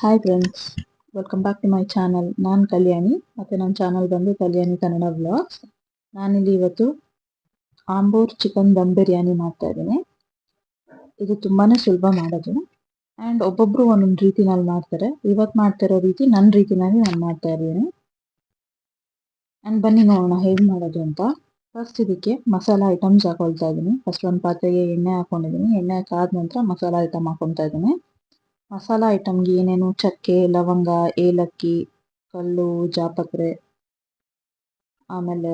Hi friends, welcome back to my channel. ನಾನು ಕಲ್ಯಾಣಿ ಮತ್ತು ನನ್ನ ಚಾನಲ್ ಬಂದು ಕಲ್ಯಾಣಿ ಕನ್ನಡ ವ್ಲಾಗ್ಸ್. ನಾನಿಲ್ಲಿ ಇವತ್ತು ಆಂಬೂರ್ ಚಿಕನ್ ದಮ್ ಬಿರಿಯಾನಿ ಮಾಡ್ತಾ ಇದ್ದೀನಿ. ಇದು ತುಂಬಾ ಸುಲಭ ಮಾಡೋದು ಆ್ಯಂಡ್ ಒಬ್ಬೊಬ್ಬರು ಒಂದೊಂದು ರೀತಿನಲ್ಲಿ ಮಾಡ್ತಾರೆ. ಇವತ್ತು ಮಾಡ್ತಿರೋ ರೀತಿ ನನ್ನ ರೀತಿನಲ್ಲಿ ನಾನು ಮಾಡ್ತಾ ಇದ್ದೀನಿ. ಆ್ಯಂಡ್ ಬನ್ನಿ ನೋಡೋಣ ಹೇಗೆ ಮಾಡೋದು ಅಂತ. ಫಸ್ಟ್ ಇದಕ್ಕೆ ಮಸಾಲ ಐಟಮ್ಸ್ ಹಾಕೊಳ್ತಾ ಇದ್ದೀನಿ. ಫಸ್ಟ್ ಒಂದು ಪಾತ್ರೆಗೆ ಎಣ್ಣೆ ಹಾಕೊಂಡಿದ್ದೀನಿ. ಎಣ್ಣೆ ಹಾಕಾದ ನಂತರ ಮಸಾಲ ಐಟಮ್ ಹಾಕೊತಾ ಇದ್ದೀನಿ. ಮಸಾಲ ಐಟಮ್ಗೆ ಏನೇನು ಚಕ್ಕೆ, ಲವಂಗ, ಏಲಕ್ಕಿ, ಕಲ್ಲು, ಜಾಪತ್ರೆ, ಆಮೇಲೆ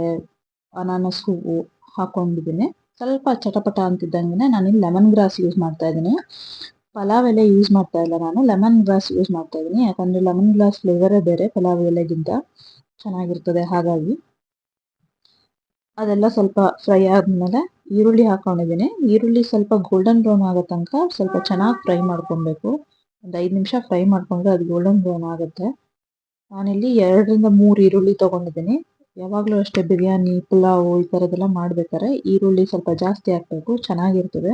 ಅನಾನಸ್ ಹೂವು ಹಾಕೊಂಡಿದ್ದೀನಿ. ಸ್ವಲ್ಪ ಚಟಪಟ ಅಂತಿದ್ದಂಗೆ ನಾನಿಲ್ಲಿ ಲೆಮನ್ ಗ್ರಾಸ್ ಯೂಸ್ ಮಾಡ್ತಾ ಇದ್ದೀನಿ. ಪಲಾವ್ ಎಲೆ ಯೂಸ್ ಮಾಡ್ತಾ ಇಲ್ಲ, ನಾನು ಲೆಮನ್ ಗ್ರಾಸ್ ಯೂಸ್ ಮಾಡ್ತಾ ಇದ್ದೀನಿ. ಯಾಕಂದರೆ ಲೆಮನ್ ಗ್ರಾಸ್ ಫ್ಲೇವರೇ ಬೇರೆ ಪಲಾವ್ ಎಲೆಗಿಂತ ಚೆನ್ನಾಗಿರ್ತದೆ. ಹಾಗಾಗಿ ಅದೆಲ್ಲ ಸ್ವಲ್ಪ ಫ್ರೈ ಆದಮೇಲೆ ಈರುಳ್ಳಿ ಹಾಕೊಂಡಿದ್ದೀನಿ. ಈರುಳ್ಳಿ ಸ್ವಲ್ಪ ಗೋಲ್ಡನ್ ಬ್ರೌನ್ ಆಗೋ ತನಕ ಸ್ವಲ್ಪ ಚೆನ್ನಾಗಿ ಫ್ರೈ ಮಾಡ್ಕೊಬೇಕು. ಒಂದು 5 ನಿಮಿಷ ಫ್ರೈ ಮಾಡ್ಕೊಂಡ್ರೆ ಅದು ಗೋಲ್ಡನ್ ಬ್ರೌನ್ ಆಗುತ್ತೆ. ನಾನಿಲ್ಲಿ 2ರಿಂದ 3 ಈರುಳ್ಳಿ ತೊಗೊಂಡಿದ್ದೀನಿ. ಯಾವಾಗಲೂ ಅಷ್ಟೇ ಬಿರಿಯಾನಿ, ಪುಲಾವು ಈ ಥರದ್ದೆಲ್ಲ ಮಾಡ್ಬೇಕಾದ್ರೆ ಈರುಳ್ಳಿ ಸ್ವಲ್ಪ ಜಾಸ್ತಿ ಹಾಕಬೇಕು, ಚೆನ್ನಾಗಿರ್ತದೆ.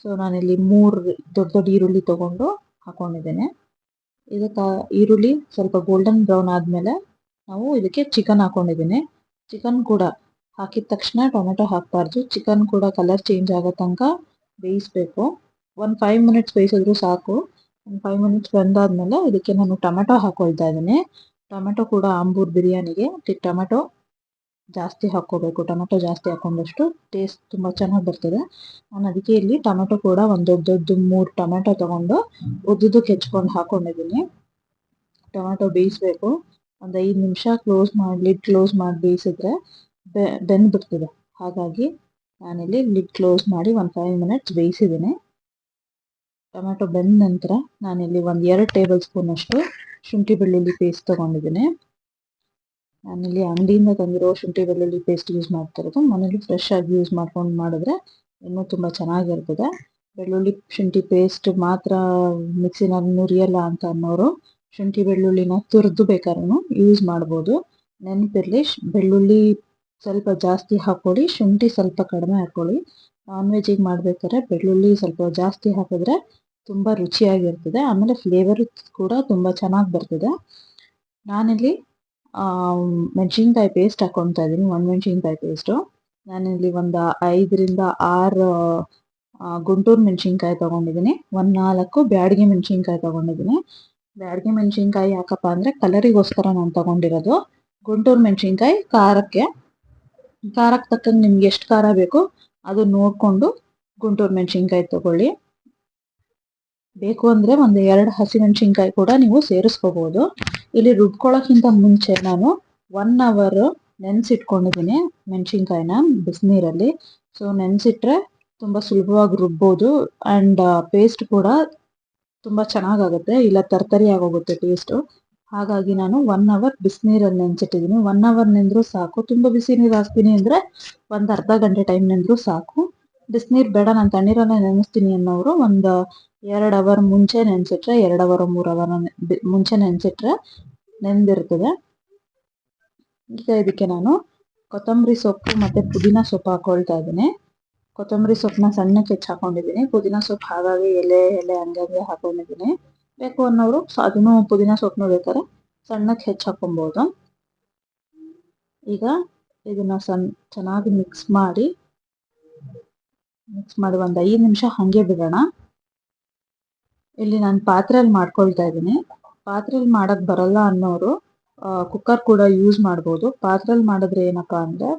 ಸೊ ನಾನಿಲ್ಲಿ 3 ದೊಡ್ಡ ದೊಡ್ಡ ಈರುಳ್ಳಿ ತೊಗೊಂಡು ಹಾಕೊಂಡಿದ್ದೇನೆ. ಇದಕ್ಕೆ ಈರುಳ್ಳಿ ಸ್ವಲ್ಪ ಗೋಲ್ಡನ್ ಬ್ರೌನ್ ಆದಮೇಲೆ ನಾವು ಇದಕ್ಕೆ ಚಿಕನ್ ಹಾಕೊಂಡಿದ್ದೀನಿ. ಚಿಕನ್ ಕೂಡ ಹಾಕಿದ ತಕ್ಷಣ ಟೊಮೆಟೊ ಹಾಕಬಾರ್ದು. ಚಿಕನ್ ಕೂಡ ಕಲರ್ ಚೇಂಜ್ ಆಗೋ ತನಕ ಬೇಯಿಸಬೇಕು. ಒಂದು 5 ಮಿನಿಟ್ಸ್ ಬೇಯಿಸಿದ್ರು ಸಾಕು. ಒಂದು 5 ಮಿನಿಟ್ಸ್ ಬೆಂದಾದ್ಮೇಲೆ ಇದಕ್ಕೆ ನಾನು ಟೊಮೆಟೊ ಹಾಕೊಳ್ತಾ ಇದ್ದೀನಿ. ಟೊಮೆಟೊ ಕೂಡ ಆಂಬೂರ್ ಬಿರಿಯಾನಿಗೆ ಟೊಮೆಟೊ ಜಾಸ್ತಿ ಹಾಕ್ಕೋಬೇಕು. ಟೊಮೆಟೊ ಜಾಸ್ತಿ ಹಾಕೊಂಡಷ್ಟು ಟೇಸ್ಟ್ ತುಂಬ ಚೆನ್ನಾಗಿ ಬರ್ತದೆ. ನಾನು ಅದಕ್ಕೆ ಇಲ್ಲಿ ಟೊಮೆಟೊ ಕೂಡ ಒಂದು ದೊಡ್ಡ 3 ಟೊಮೆಟೊ ತೊಗೊಂಡು ಉದ್ದುದಕ್ಕೆ ಹೆಚ್ಕೊಂಡು ಹಾಕೊಂಡಿದ್ದೀನಿ. ಟೊಮೆಟೊ ಬೇಯಿಸಬೇಕು. ಒಂದು 5 ನಿಮಿಷ ಲಿಡ್ ಕ್ಲೋಸ್ ಮಾಡಿ ಬೇಯಿಸಿದ್ರೆ ಬೆಂದ್ಬಿಡ್ತದೆ. ಹಾಗಾಗಿ ನಾನಿಲ್ಲಿ ಲಿಡ್ ಕ್ಲೋಸ್ ಮಾಡಿ ಒಂದು 5 ಮಿನಿಟ್ಸ್ ಬೇಯಿಸಿದ್ದೀನಿ. ಟೊಮೆಟೊ ಬೆಂದ ನಂತರ ನಾನಿಲ್ಲಿ ಒಂದು 2 ಟೇಬಲ್ ಸ್ಪೂನ್ ಅಷ್ಟು ಶುಂಠಿ ಬೆಳ್ಳುಳ್ಳಿ ಪೇಸ್ಟ್ ತೊಗೊಂಡಿದ್ದೀನಿ. ನಾನಿಲ್ಲಿ ಅಂಗಡಿಯಿಂದ ತಂದಿರೋ ಶುಂಠಿ ಬೆಳ್ಳುಳ್ಳಿ ಪೇಸ್ಟ್ ಯೂಸ್ ಮಾಡ್ತಾ ಇರೋದು. ಮನೇಲಿ ಫ್ರೆಶ್ ಆಗಿ ಯೂಸ್ ಮಾಡ್ಕೊಂಡು ಮಾಡಿದ್ರೆ ಇನ್ನೂ ತುಂಬ ಚೆನ್ನಾಗಿರ್ತದೆ. ಬೆಳ್ಳುಳ್ಳಿ ಶುಂಠಿ ಪೇಸ್ಟ್ ಮಾತ್ರ ಮಿಕ್ಸಿನಲ್ಲಿ ನುರಿಯಲ್ಲ ಅಂತ ಅನ್ನೋರು ಶುಂಠಿ ಬೆಳ್ಳುಳ್ಳಿನ ತುರಿದು ಬೇಕಾದ್ರೂ ಯೂಸ್ ಮಾಡ್ಬೋದು. ನೆನಪಿರಲಿ, ಬೆಳ್ಳುಳ್ಳಿ ಸ್ವಲ್ಪ ಜಾಸ್ತಿ ಹಾಕ್ಕೊಳ್ಳಿ, ಶುಂಠಿ ಸ್ವಲ್ಪ ಕಡಿಮೆ ಹಾಕ್ಕೊಳ್ಳಿ. ನಾನ್ ವೆಜ್ಜಿಗೆ ಮಾಡ್ಬೇಕಾದ್ರೆ ಬೆಳ್ಳುಳ್ಳಿ ಸ್ವಲ್ಪ ಜಾಸ್ತಿ ಹಾಕಿದ್ರೆ ತುಂಬ ರುಚಿಯಾಗಿರ್ತದೆ. ಆಮೇಲೆ ಫ್ಲೇವರ್ ಕೂಡ ತುಂಬ ಚೆನ್ನಾಗಿ ಬರ್ತದೆ. ನಾನಿಲ್ಲಿ ಮೆಣಸಿನ್ಕಾಯಿ ಪೇಸ್ಟ್ ಹಾಕ್ಕೊತಾ ಇದ್ದೀನಿ. ಒಣಮೆಣಸಿನ್ಕಾಯಿ ಪೇಸ್ಟು ನಾನಿಲ್ಲಿ ಒಂದು 5ರಿಂದ 6 ಗುಂಟೂರು ಮೆಣಸಿನ್ಕಾಯಿ ತೊಗೊಂಡಿದ್ದೀನಿ. 4 ಬ್ಯಾಡಗಿ ಮೆಣಸಿನ್ಕಾಯಿ ತೊಗೊಂಡಿದ್ದೀನಿ. ಬ್ಯಾಡಗಿ ಮೆಣಸಿನ್ಕಾಯಿ ಯಾಕಪ್ಪ ಅಂದರೆ ಕಲರಿಗೋಸ್ಕರ ನಾನು ತೊಗೊಂಡಿರೋದು. ಗುಂಟೂರು ಮೆಣಸಿನ್ಕಾಯಿ ಖಾರಕ್ಕೆ ತಕ್ಕಂಗೆ ನಿಮ್ಗೆ ಎಷ್ಟು ಖಾರ ಬೇಕೋ ಅದು ನೋಡಿಕೊಂಡು ಗುಂಟೂರು ಮೆಣಸಿನ್ಕಾಯಿ ತೊಗೊಳ್ಳಿ. ಬೇಕು ಅಂದರೆ ಒಂದು 2 ಹಸಿಮೆಣಸಿನ್ಕಾಯಿ ಕೂಡ ನೀವು ಸೇರಿಸ್ಕೋಬೋದು. ಇಲ್ಲಿ ರುಬ್ಕೊಳ್ಳೋಕ್ಕಿಂತ ಮುಂಚೆ ನಾನು 1 ಅವರ್ ನೆನೆಸಿಟ್ಕೊಂಡಿದ್ದೀನಿ ಮೆಣಸಿನ್ಕಾಯಿನ ಬಿಸಿನೀರಲ್ಲಿ. ಸೊ ನೆನೆಸಿಟ್ರೆ ತುಂಬ ಸುಲಭವಾಗಿ ರುಬ್ಬೋದು ಆ್ಯಂಡ್ ಪೇಸ್ಟ್ ಕೂಡ ತುಂಬ ಚೆನ್ನಾಗಾಗುತ್ತೆ. ಇಲ್ಲ ತರ್ತರಿ ಆಗೋಗುತ್ತೆ ಟೇಸ್ಟು. ಹಾಗಾಗಿ ನಾನು 1 ಅವರ್ ಬಿಸಿನೀರಲ್ಲಿ ನೆನೆಸಿಟ್ಟಿದ್ದೀನಿ. 1 ಅವರ್ ನೆಂದರೂ ಸಾಕು. ತುಂಬ ಬಿಸಿ ನೀರು ಹಾಕ್ತೀನಿ ಅಂದರೆ ಒಂದು ಅರ್ಧ ಗಂಟೆ ಟೈಮ್ ನೆಂದರೂ ಸಾಕು. ಬಿಸಿನೀರು ಬೇಡ, ನಾನು ತಣ್ಣೀರಲ್ಲೇ ನೆನೆಸ್ತೀನಿ ಅನ್ನೋರು ಒಂದು 2 ಅವರ್ ಮುಂಚೆ ನೆನೆಸಿಟ್ರೆ, 2 ಅವರ್ 3 ಅವರ್ ಮುಂಚೆ ನೆನೆಸಿಟ್ರೆ ನೆಂದಿರ್ತದೆ. ಈಗ ಇದಕ್ಕೆ ನಾನು ಕೊತ್ತಂಬರಿ ಸೊಪ್ಪು ಮತ್ತು ಪುದೀನ ಸೊಪ್ಪು ಹಾಕ್ಕೊಳ್ತಾ ಇದ್ದೀನಿ. ಕೊತ್ತಂಬರಿ ಸೊಪ್ಪನ್ನ ಸಣ್ಣಕ್ಕೆ ಹೆಚ್ಚಿ ಹಾಕೊಂಡಿದ್ದೀನಿ. ಪುದೀನ ಸೊಪ್ಪು ಹಾಗಾಗಿ ಎಲೆ ಹಂಗಾಗಿ ಹಾಕೊಂಡಿದ್ದೀನಿ. ಬೇಕು ಅನ್ನೋರು ಅದನ್ನು ಪುದೀನ ಸೊಪ್ಪನ್ನು ಬೇಕಾದ್ರೆ ಸಣ್ಣಕ್ಕೆ ಹೆಚ್ಚು ಹಾಕೊಬೋದು. ಈಗ ಇದನ್ನು ಚೆನ್ನಾಗಿ ಮಿಕ್ಸ್ ಮಾಡಿ ಒಂದು 5 ನಿಮಿಷ ಹಾಗೆ ಬಿಡೋಣ. ಇಲ್ಲಿ ನಾನು ಪಾತ್ರೆಯಲ್ಲಿ ಮಾಡ್ಕೊಳ್ತಾ ಇದ್ದೀನಿ. ಪಾತ್ರೆಯಲ್ಲಿ ಮಾಡೋಕ್ಕೆ ಬರಲ್ಲ ಅನ್ನೋರು ಕುಕ್ಕರ್ ಕೂಡ ಯೂಸ್ ಮಾಡ್ಬೋದು. ಪಾತ್ರೆಯಲ್ಲಿ ಮಾಡಿದ್ರೆ ಏನಪ್ಪ ಅಂದರೆ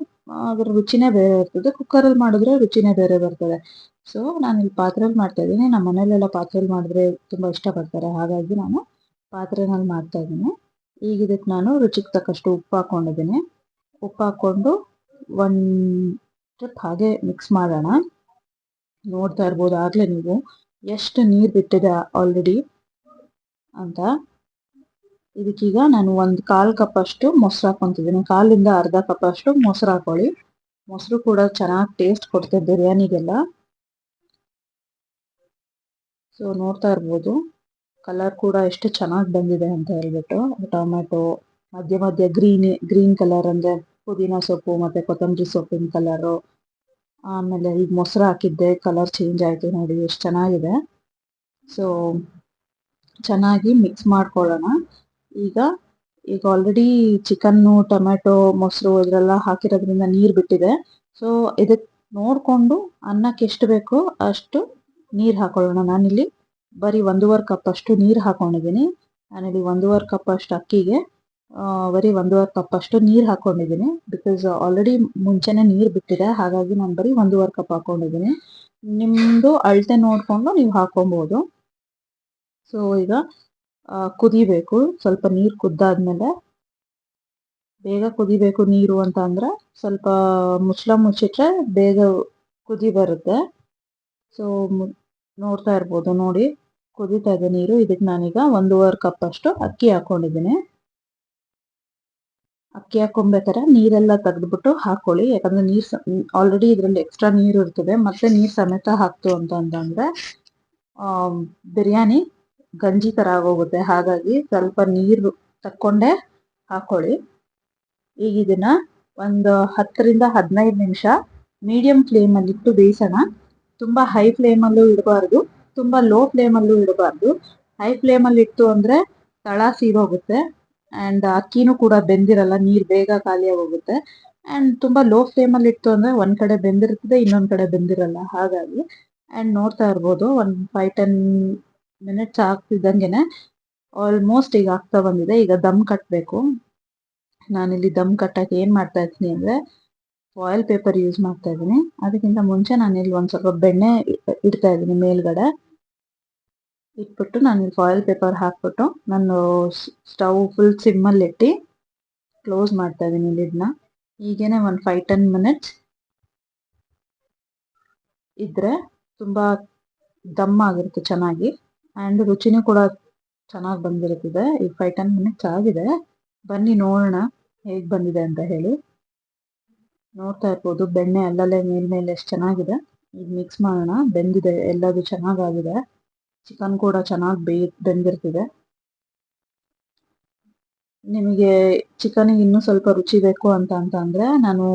ಅದ್ರ ರುಚಿನೇ ಬೇರೆ ಇರ್ತದೆ. ಕುಕ್ಕರಲ್ಲಿ ಮಾಡಿದ್ರೆ ರುಚಿನೇ ಬೇರೆ ಬರ್ತದೆ. ಸೊ ನಾನಿಲ್ಲಿ ಪಾತ್ರೆಯಲ್ಲಿ ಮಾಡ್ತಾ ಇದ್ದೀನಿ. ನಮ್ಮ ಮನೇಲೆಲ್ಲ ಪಾತ್ರೆಯಲ್ಲಿ ಮಾಡಿದ್ರೆ ತುಂಬ ಇಷ್ಟಪಡ್ತಾರೆ. ಹಾಗಾಗಿ ನಾನು ಪಾತ್ರೆಯಲ್ಲಿ ಮಾಡ್ತಾ ಇದ್ದೀನಿ. ಈಗ ಇದಕ್ಕೆ ನಾನು ರುಚಿಗೆ ತಕ್ಕಷ್ಟು ಉಪ್ಪು ಹಾಕ್ಕೊಂಡಿದ್ದೀನಿ. ಉಪ್ಪು ಹಾಕ್ಕೊಂಡು ಒಂದು ಟ್ರಿಪ್ ಹಾಗೆ ಮಿಕ್ಸ್ ಮಾಡೋಣ. ನೋಡ್ತಾ ಇರ್ಬೋದು ಆಗಲೇ ನೀವು ಎಷ್ಟು ನೀರು ಬಿಟ್ಟಿದೆ ಆಲ್ರೆಡಿ ಅಂತ. ಇದಕ್ಕೀಗ ನಾನು ಒಂದು 1/4 ಕಪ್ಪಷ್ಟು ಮೊಸರು ಹಾಕ್ಕೊತಿದ್ದೀನಿ. 1/4ರಿಂದ ಅರ್ಧ ಕಪ್ಪಷ್ಟು ಮೊಸರು ಹಾಕೊಳ್ಳಿ. ಮೊಸರು ಕೂಡ ಚೆನ್ನಾಗಿ ಟೇಸ್ಟ್ ಕೊಡ್ತದೆ ಬಿರಿಯಾನಿಗೆಲ್ಲ. ಸೊ ನೋಡ್ತಾ ಇರ್ಬೋದು ಕಲರ್ ಕೂಡ ಎಷ್ಟು ಚೆನ್ನಾಗಿ ಬಂದಿದೆ ಅಂತ ಹೇಳ್ಬಿಟ್ಟು. ಟೊಮೆಟೊ ಮಧ್ಯ ಗ್ರೀನ್ ಕಲರ್ ಅಂದರೆ ಪುದೀನ ಸೊಪ್ಪು ಮತ್ತು ಕೊತ್ತಂಬರಿ ಸೊಪ್ಪಿನ ಕಲರು. ಆಮೇಲೆ ಈಗ ಮೊಸರು ಹಾಕಿದ್ದೆ ಕಲರ್ ಚೇಂಜ್ ಆಯಿತು ನೋಡಿ ಎಷ್ಟು ಚೆನ್ನಾಗಿದೆ. ಸೊ ಚೆನ್ನಾಗಿ ಮಿಕ್ಸ್ ಮಾಡ್ಕೊಳ್ಳೋಣ. ಈಗ ಆಲ್ರೆಡಿ ಚಿಕನ್ನು, ಟೊಮೆಟೊ, ಮೊಸರು ಇದರೆಲ್ಲ ಹಾಕಿರೋದ್ರಿಂದ ನೀರು ಬಿಟ್ಟಿದೆ. ಸೊ ಇದಕ್ಕೆ ನೋಡಿಕೊಂಡು ಅನ್ನಕ್ಕೆ ಎಷ್ಟು ಬೇಕೋ ಅಷ್ಟು ನೀರು ಹಾಕೊಳ್ಳೋಣ. ನಾನಿಲ್ಲಿ ಬರೀ 1.5 ಕಪ್ ಅಷ್ಟು ನೀರು ಹಾಕೊಂಡಿದ್ದೀನಿ. ನಾನಿಲ್ಲಿ 1.5 ಕಪ್ ಅಷ್ಟು ಅಕ್ಕಿಗೆ ಬರೀ 1.5 ಕಪ್ ಅಷ್ಟು ನೀರು ಹಾಕೊಂಡಿದ್ದೀನಿ. ಬಿಕಾಸ್ ಆಲ್ರೆಡಿ ಮುಂಚೆನೆ ನೀರು ಬಿಟ್ಟಿದೆ, ಹಾಗಾಗಿ ನಾನು ಬರೀ 1.5 ಕಪ್ ಹಾಕೊಂಡಿದ್ದೀನಿ. ನಿಮ್ಮದು ಅಳತೆ ನೋಡಿಕೊಂಡು ನೀವು ಹಾಕೊಬೋದು. ಸೊ ಈಗ ಕುದಿಬೇಕು. ಸ್ವಲ್ಪ ನೀರು ಕುದ್ದಾದ್ಮೇಲೆ, ಬೇಗ ಕುದಿಬೇಕು ನೀರು ಅಂತ ಅಂದ್ರೆ ಸ್ವಲ್ಪ ಮುಚ್ಚಳ ಮುಚ್ಚಿಟ್ರೆ ಬೇಗ ಕುದಿ ಬರುತ್ತೆ. ಸೊ ನೋಡ್ತಾ ಇರ್ಬೋದು, ನೋಡಿ ಕುದೀತಾ ಇದೆ ನೀರು. ಇದಕ್ಕೆ ನಾನೀಗ 1.5 ಕಪ್ ಅಷ್ಟು ಅಕ್ಕಿ ಹಾಕೊಂಡಿದ್ದೀನಿ. ಅಕ್ಕಿ ಹಾಕೊಬೇಕಾದ್ರೆ ನೀರೆಲ್ಲ ತೆಗೆದ್ಬಿಟ್ಟು ಹಾಕೊಳ್ಳಿ, ಯಾಕಂದ್ರೆ ನೀರು ಆಲ್ರೆಡಿ ಇದರಲ್ಲಿ ಎಕ್ಸ್ಟ್ರಾ ನೀರು ಇರ್ತದೆ. ಮತ್ತೆ ನೀರು ಸಮೇತ ಹಾಕ್ತು ಅಂತಂದ್ರೆ ಬಿರಿಯಾನಿ ಗಂಜಿ ಥರ ಆಗೋಗುತ್ತೆ. ಹಾಗಾಗಿ ಸ್ವಲ್ಪ ನೀರು ತಕ್ಕೊಂಡೇ ಹಾಕೊಳ್ಳಿ. ಈಗ ಇದನ್ನ ಒಂದು 10 ರಿಂದ 15 ನಿಮಿಷ ಮೀಡಿಯಂ ಫ್ಲೇಮಲ್ಲಿ ಇಟ್ಟು ಬೇಯಿಸೋಣ. ತುಂಬ ಹೈ ಫ್ಲೇಮಲ್ಲೂ ಇಡಬಾರ್ದು, ತುಂಬ ಲೋ ಫ್ಲೇಮಲ್ಲೂ ಇಡಬಾರ್ದು. ಹೈ ಫ್ಲೇಮಲ್ಲಿ ಇಟ್ಟು ಅಂದರೆ ತಳ ಸೀದೋಗುತ್ತೆ ಆ್ಯಂಡ್ ಅಕ್ಕಿನೂ ಕೂಡ ಬೆಂದಿರಲ್ಲ, ನೀರು ಬೇಗ ಖಾಲಿ ಆಗೋಗುತ್ತೆ. ಆ್ಯಂಡ್ ತುಂಬ ಲೋ ಫ್ಲೇಮಲ್ಲಿ ಇಟ್ಟು ಅಂದರೆ ಒಂದು ಕಡೆ ಬೆಂದಿರ್ತದೆ, ಇನ್ನೊಂದು ಕಡೆ ಬೆಂದಿರಲ್ಲ. ಹಾಗಾಗಿ ಆ್ಯಂಡ್ ನೋಡ್ತಾ ಇರ್ಬೋದು, ಒಂದು 5-10 ಮಿನಿಟ್ಸ್ ಆಗ್ತಿದ್ದಂಗೆ ಆಲ್ಮೋಸ್ಟ್ ಈಗ ಆಗ್ತಾ ಬಂದಿದೆ. ಈಗ ದಮ್ ಕಟ್ಟಬೇಕು. ನಾನಿಲ್ಲಿ ದಮ್ ಕಟ್ಟಕ್ಕೆ ಏನು ಮಾಡ್ತಾ ಇದ್ದೀನಿ ಅಂದರೆ ಫಾಯಿಲ್ ಪೇಪರ್ ಯೂಸ್ ಮಾಡ್ತಾ ಇದ್ದೀನಿ. ಅದಕ್ಕಿಂತ ಮುಂಚೆ ನಾನಿಲ್ಲಿ ಒಂದು ಸ್ವಲ್ಪ ಬೆಣ್ಣೆ ಇಡ್ತಾ ಇದ್ದೀನಿ ಮೇಲ್ಗಡೆ. ಇಟ್ಬಿಟ್ಟು ನಾನಿಲ್ಲಿ ಫಾಯಿಲ್ ಪೇಪರ್ ಹಾಕ್ಬಿಟ್ಟು ನಾನು ಸ್ಟವ್ ಫುಲ್ ಸಿಮ್ಮಲ್ಲಿ ಇಟ್ಟು ಕ್ಲೋಸ್ ಮಾಡ್ತಾ ಇದ್ದೀನಿ ಲಿಡ್ನ. ಈಗೇನೆ ಒಂದು 5-10 ಮಿನಿಟ್ಸ್ ಇದ್ರೆ ತುಂಬ ದಮ್ ಆಗಿರುತ್ತೆ ಚೆನ್ನಾಗಿ, ಆ್ಯಂಡ್ ರುಚಿನೂ ಕೂಡ ಚೆನ್ನಾಗಿ ಬಂದಿರುತ್ತದೆ. ಈಗ 5-10 ಮಿನಿಟ್ಸ್ ಆಗಿದೆ. ಬನ್ನಿ ನೋಡೋಣ ಹೇಗೆ ಬಂದಿದೆ ಅಂತ ಹೇಳಿ. ನೋಡ್ತಾ ಇರ್ಬೋದು ಬೆಣ್ಣೆ ಅಲ್ಲಲ್ಲೇ ಮೇಲ್ಮೇಲೆ ಎಷ್ಟು ಚೆನ್ನಾಗಿದೆ. ಈಗ ಮಿಕ್ಸ್ ಮಾಡೋಣ. ಬೆಂದಿದೆ, ಎಲ್ಲದು ಚೆನ್ನಾಗಾಗಿದೆ. ಚಿಕನ್ ಕೂಡ ಚೆನ್ನಾಗಿ ಬೆಂದಿರ್ತಿದೆ. ನಿಮಗೆ ಚಿಕನಿಗೆ ಇನ್ನೂ ಸ್ವಲ್ಪ ರುಚಿ ಬೇಕು ಅಂತಂದರೆ ನಾನು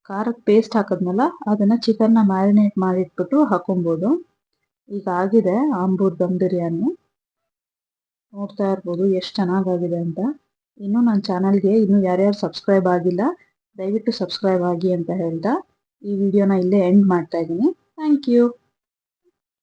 ಖಾರದ ಪೇಸ್ಟ್ ಹಾಕಿದ್ನಲ್ಲ, ಅದನ್ನು ಚಿಕನ್ನ ಮ್ಯಾರಿನೇಟ್ ಮಾಡಿಟ್ಬಿಟ್ಟು ಹಾಕೊಬೋದು. ಈಗ ಆಗಿದೆ ಆಂಬೂರ್ ದಮ್ ಬಿರಿಯಾನಿ. ನೋಡ್ತಾ ಇರ್ಬೋದು ಎಷ್ಟು ಚೆನ್ನಾಗಾಗಿದೆ ಅಂತ. ಇನ್ನೂ ನನ್ನ ಚಾನಲ್ಗೆ ಇನ್ನೂ ಯಾರ್ಯಾರು ಸಬ್ಸ್ಕ್ರೈಬ್ ಆಗಿಲ್ಲ ದಯವಿಟ್ಟು ಸಬ್ಸ್ಕ್ರೈಬ್ ಆಗಿ ಅಂತ ಹೇಳ್ತಾ ಈ ವಿಡಿಯೋನ ಇಲ್ಲೇ ಎಂಡ್ ಮಾಡ್ತಾ ಇದ್ದೀನಿ. Thank you.